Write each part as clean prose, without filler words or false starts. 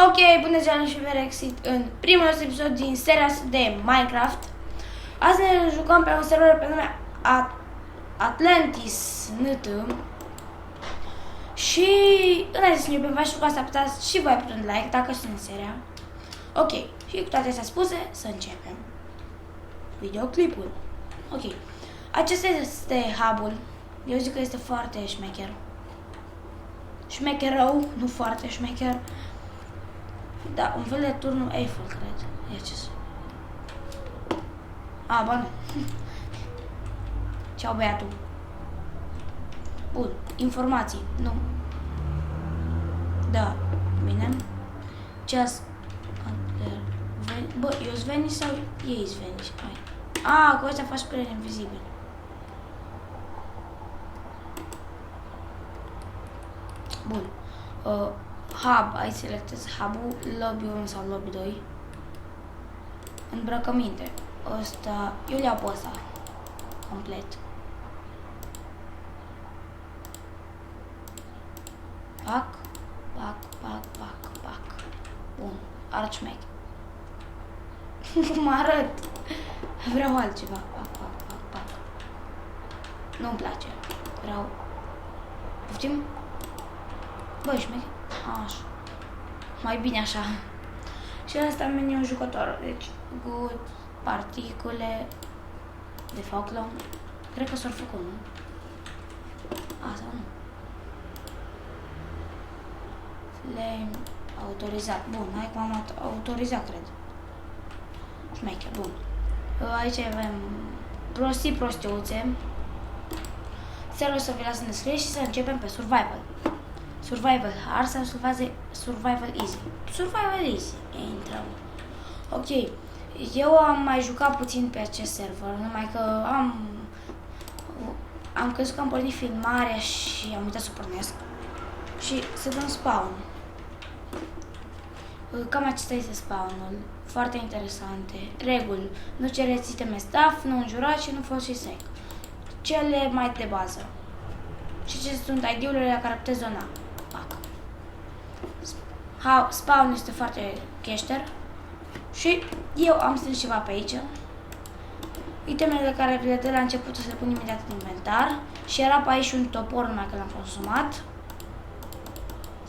Ok, bună ziua și Verexit în primul nostru episod din seria de Minecraft. Azi ne jucăm pe un server pe nume Atlantis NT. Și înainte să începem, v-aș ruga să apăsați și voi apăsând like dacă sunteți în seria. Ok, și cu toate astea spuse, să începem videoclipul. Ok, acesta este hub-ul. Eu zic că este foarte șmecher. Șmecher rău, nu foarte șmecher. Da, un fel de turnul Eiffel, cred. Ia ce să... A, bă, nu. Ceau, băiatul. Bun, informații. Nu. Da, bine. Ceas... Bă, eu-s veni sau ei-s veni? Hai. A, cu ăsta faci prea invizibil. Bun. Hub, ai selectez hub-ul, lobby 1 sau lobby 2. Îmbrăcăminte. Ăsta, eu le-au pe ăsta. Complet. Pac, pac, pac, pac, pac. Bun, arcmec. Mă arăt. Vreau altceva. Pac, pac, pac, pac. Nu-mi place. Vreau... Poftim? Băi, șmec. Așa. Mai bine așa. Și asta meniul jucător. Deci, good, particule, de facto. Cred că s-au făcut, nu? Asta nu. Flame, autorizat. Bun, hai că am autorizat, cred. Șmecher, bun. Aici avem prostiuțe. Serverul să vi las în descriere și să începem pe survival. Survival hard sau survival easy? Survival easy. Intrăm. Ok. Eu am mai jucat puțin pe acest server, numai că am crezut că am pornit filmarea și am uitat să pornesc. Și să dăm spawn. Cam acesta este spawnul. Foarte interesante. Reguli. Nu cereți iteme staff, nu înjurați și nu folosiți sec. Cele mai de bază. Și ce sunt ID-urile la care puteți dona. Spawn este foarte caster. Și eu am strâns ceva pe aici. Itemele care vi le dă la început să le pun imediat în inventar. Și era pe aici un topor, numai că l-am consumat.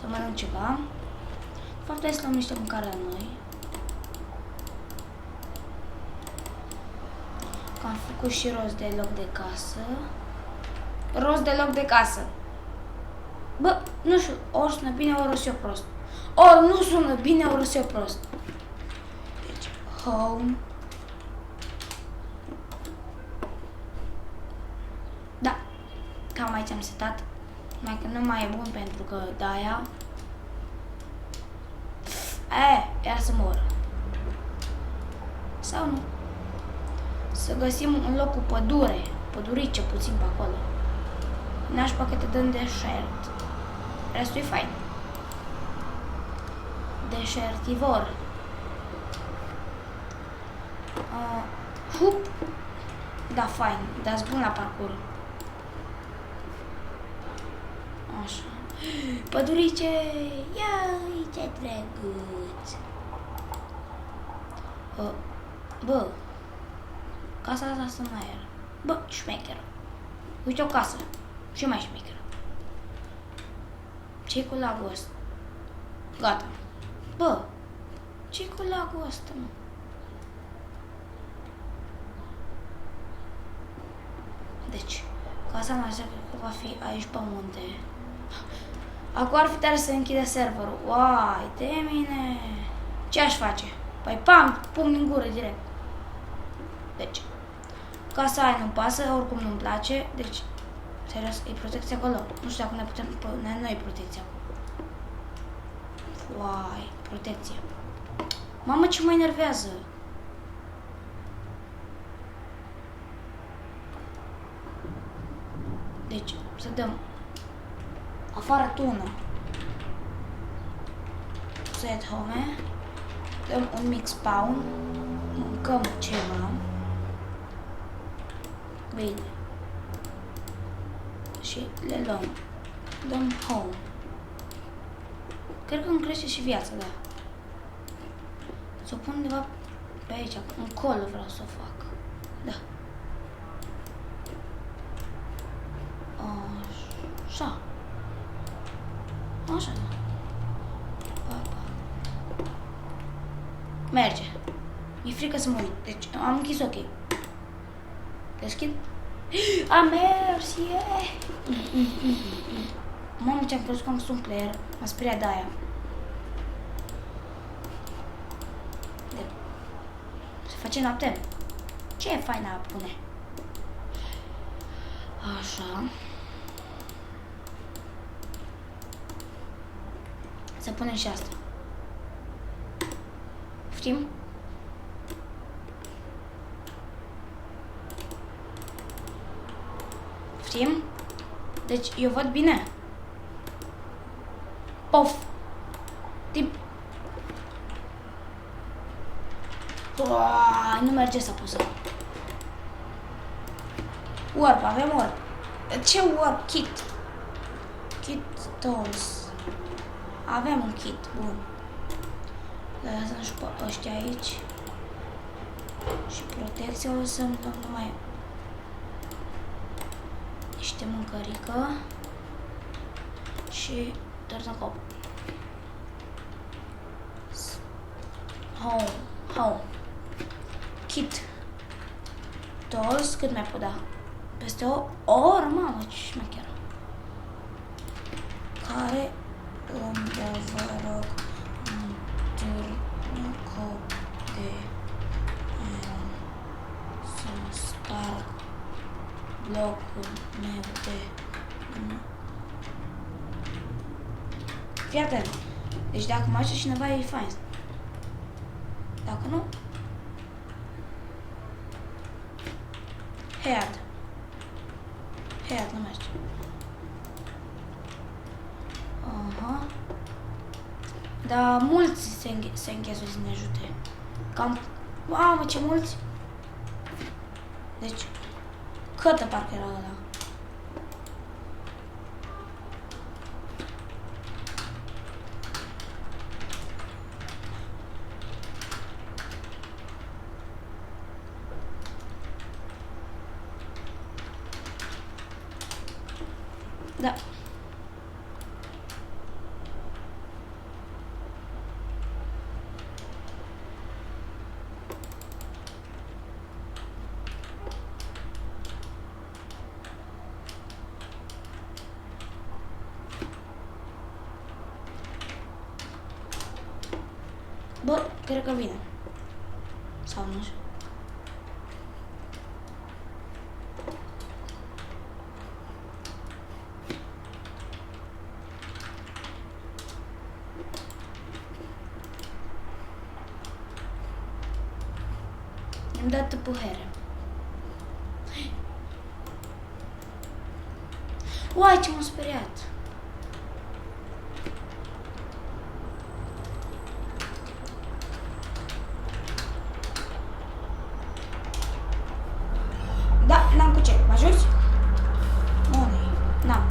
Să mănânc ceva. De fapt, hai să luăm niște mâncare la noi. Că am făcut și rost de loc de casă. Rost de loc de casă. Bă, nu știu, ori sună bine, ori o să eu prost. Ori nu sună bine, ori o să eu prost. Deci, home. Da, cam aici am setat. Mai că nu mai e bun pentru că de-aia. Iar să mor. Sau nu. Să găsim un loc cu pădure. Pădurice puțin pe acolo. Nașpa că te dăm deșert. Restul e fain. Deșertivor. Hup. Da, fain. Da-s bun la parcurs. Așa. Pădurice. Ia-i ce drăguț. Bă. Casa asta stă în aer. Bă, șmecheră. Uite o casă. Și mai șmecheră. Ce-i cu lagul ăsta? Gata. Bă, ce-i cu lagul ăsta, mă? Deci, casa noastră cred că va fi aici pe munte. Acum ar fi tare să închide serverul. Uai, de mine! Ce aș face? Păi pam, pumn în gură direct. Deci, casa aia nu-mi pasă, oricum nu-mi place. Deci, serios, e protecție acolo. Nu știu dacă ne putem pune noi protecție acolo. Uai, protecție. Mamă, ce mă enervează! Deci, să dăm afară tună. Set home. Dăm un mic spawn. Mâncăm ceva. Bine. Și le luăm. Dăm home. Cred că îmi crește și viața, da. Să o pun undeva pe aici, încolo vreau să o fac. Da. Așa. Așa. Merge. Mi-e frică să mă uit. Deci am închis ochii. Deschid. A mers, yeah! Mamă, ce-am crezut că am sunt player. M-a speriat de aia. Se face noapte. Ce e faina pune? Așa. Să punem și asta. Știm? Știm? Deci eu văd bine. Pof! Tip. Nu merge să pusă. Warp, avem warp. Ce warp? Kit. Kit tools. Avem un kit, bun. Lăsăm și pe ăștia aici. Și protecția o să-mi dăm numai niște mâncărică. Și tărtăcop. Home. Kit. Tools, cât mai pot da? Peste o oră, mamă, ce șmecheră. Care îmi dă, vă rog, un târnăcop de să sparg blocul meu de... Fii atent. Deci dacă mă face cineva e fain. Dacă nu... Head, nu merge. Aha. Dar mulți se înghesuie să ne ajute. Cam... Mamă, ce mulți! Deci... Câtă parcă era ăla. Da. Bă, cred că vine. Sau nu știu. Îmi dă puhere. Uai, ce m-am speriat! Da, n-am cu ce. Mă ajuți? Unii. N-am.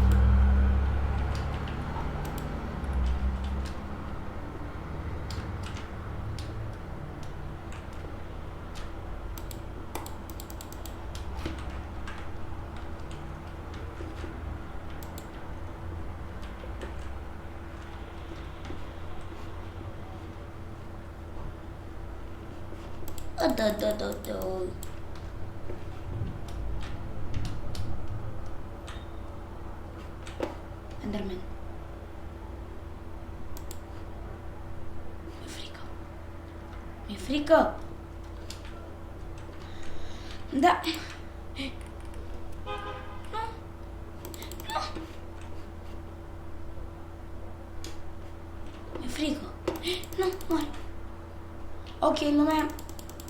Da. Enderman. Mi-e frică. Da. Mi-e frică. Nu, mori. Ok, lumea.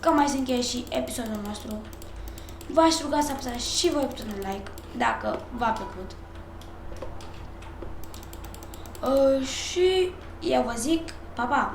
Cam mai se încheie și episodul nostru. V-aș ruga să apăsați și voi butonul like dacă v-a plăcut. Și eu vă zic, pa, pa!